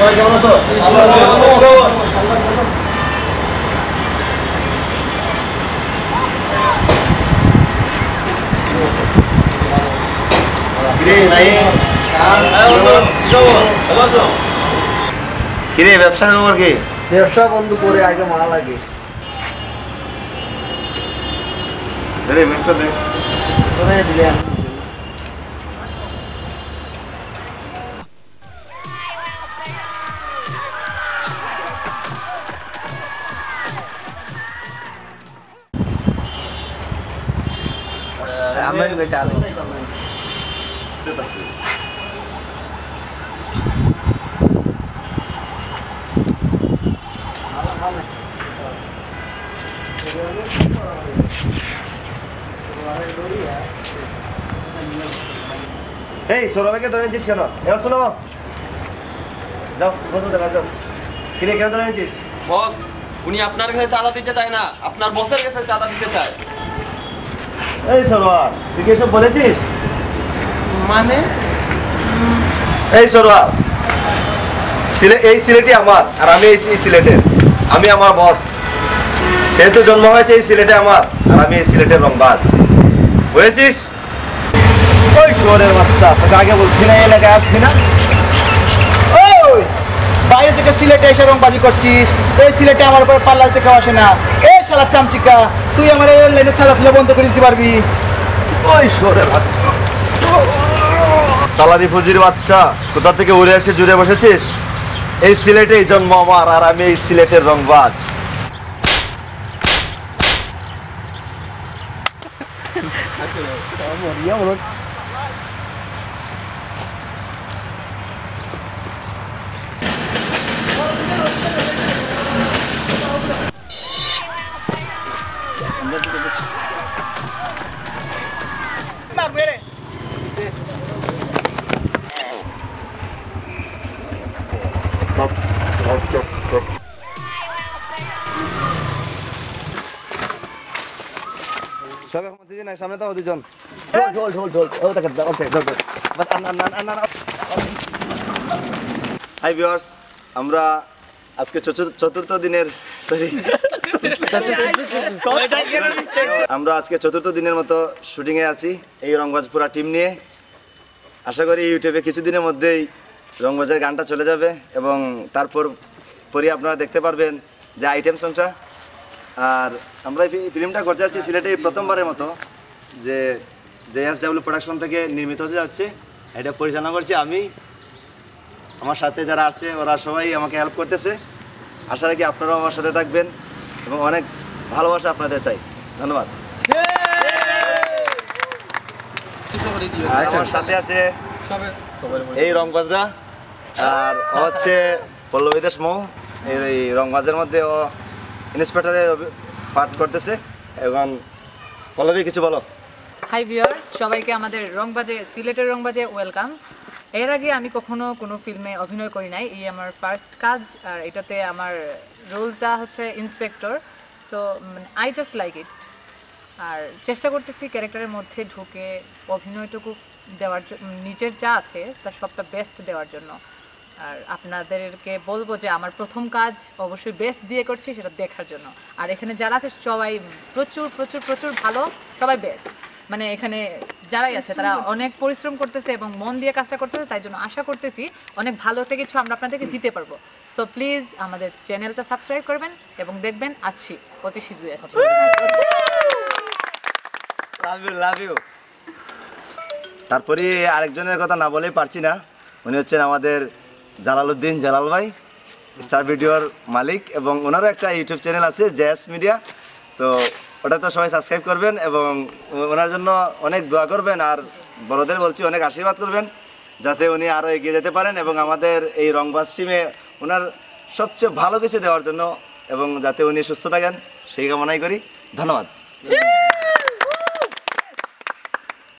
সবাই কেমন আছো? কিরে ব্যবসার খবর কি? ব্যবসা বন্ধ করে আগে মা লাগে দিলেন। আমার বেটা এই সৌরভকে ধরে নিচ্ছিস কেন? এবার শোনো যাও বন্ধু দেখা যাও। কিরে কেন ধরে নিচ্ছিস? বস উনি আপনার কাছে চাঁদা দিতে চায় না, আপনার বসের কাছে চাঁদা দিতে চায়। এই সৌরভ তুই কি এসব বলেছিস? মানে এই সৌরভ এই সিলেটই আমার আর আমি এই সিলেটের, আমি আমার বস। সেহেতু জন্ম হয়েছে এই সিলেটে আমার আর আমি এই সিলেটের রংবাজ, বুঝেছিস? ওই শহরের বাচ্চা, তোকে আগে বলছি না এই এলাকায় আসবি না। ওই বাইরে থেকে সিলেটে এসে রংবাজি করছিস, এই সিলেটে আমার উপরে পাল্লা থেকে আসে না। এই শালা চামচিকা, তুই আমার এই লাইনে ছাড়া তুলে বন্ধ করে দিতে পারবি? ওই শহরের বাচ্চা, সালারি ফুজির বাচ্চা, কোথা থেকে উড়ে এসে জুড়ে বসেছিস? এই সিলেটেই জন্ম আমার আর আমি এই সিলেটের রংবাজ। সামনে তো দুজন হাই ভিউয়ার্স, আমরা আজকে চতুর্থ দিনের আমরা আজকে চতুর্থ দিনের মতো শুটিংয়ে আছি এই রংবাজ পুরা টিম নিয়ে। আশা করি ইউটিউবে কিছুদিনের মধ্যেই রংবাজের গানটা চলে যাবে এবং তারপর আপনারা দেখতে পারবেন যে আইটেম সংটা। আর আমরা এই ফিল্মটা করতে যাচ্ছি সিলেটে প্রথমবারের মতো, যে JSW প্রোডাকশন থেকে নির্মিত হতে যাচ্ছে। এটা পরিচালনা করছি আমি, আমার সাথে যারা আছে ওরা সবাই আমাকে হেল্প করতেছে। আশা রাখি আপনারাও আমার সাথে থাকবেন এবং অনেক ভালোবাসা আপনাদের চাই। ধন্যবাদ। আর আমার সাথে আছে এই রংবাজরা, আর ও হচ্ছে পল্লবী দেশ মৌ। এই রংবাজের মধ্যে ও ইন্সপেক্টরের পাঠ করতেছে। এবং পল্লবী কিছু বলো। হাই ভিউয়ার্স, সবাইকে আমাদের রংবাজে, সিলেটের রংবাজে ওয়েলকাম। এর আগে আমি কখনো কোনো ফিল্মে অভিনয় করি নাই, এই আমার ফার্স্ট কাজ। আর এটাতে আমার রোলটা হচ্ছে inspector. So I just like it. আর চেষ্টা করতেছি ক্যারেক্টারের মধ্যে ঢুকে অভিনয়টুকু দেওয়ার জন্য, নিজের যা আছে তার সবটা বেস্ট দেওয়ার জন্য। আর আপনাদেরকে বলবো যে আমার প্রথম কাজ অবশ্যই বেস্ট দিয়ে করছি, সেটা দেখার জন্য। আর এখানে যারা আছে সবাই প্রচুর প্রচুর প্রচুর ভালো, সবাই বেস্ট। মানে এখানে যারাই আছে তারা অনেক পরিশ্রম করতেছে এবং মন দিয়ে কাজটা করতেছে, তাই জন্য আশা করতেছি অনেক ভালো একটা কিছু আমরা আপনাদেরকে দিতে পারবো। সো প্লিজ আমাদের চ্যানেলটা সাবস্ক্রাইব করবেন এবং দেখবেন, আসছি অতি শীঘ্রই আসছি। Love you. তারপরে আরেকজনের কথা না বলেই পারছি না, উনি হচ্ছেন আমাদের জালালউদ্দিন জালাল ভাই, স্টার ভিডিওর মালিক, এবং ওনারও একটা ইউটিউব চ্যানেল আছে JS মিডিয়া। তো ওটা তো সবাই সাবস্ক্রাইব করবেন এবং ওনার জন্য অনেক দোয়া করবেন। আর বড়দের বলছি অনেক আশীর্বাদ করবেন যাতে উনি আরও এগিয়ে যেতে পারেন এবং আমাদের এই রংবাজ টিমে ওনার সবচেয়ে ভালো কিছু দেওয়ার জন্য, এবং যাতে উনি সুস্থ থাকেন সেই কামনাই করি। ধন্যবাদ।